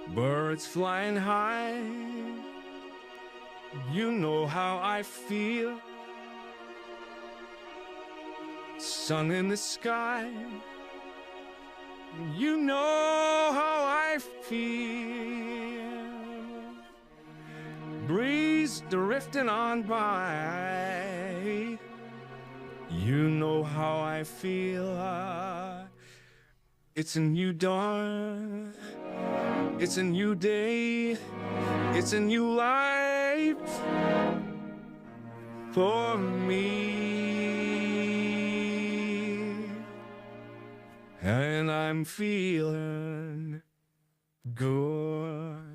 birds flying high. You know how I feel. Sun in the sky. You know how I feel. Breeze drifting on by. You know how I feel. It's a new dawn. It's a new day. It's a new life for me. And I'm feeling good.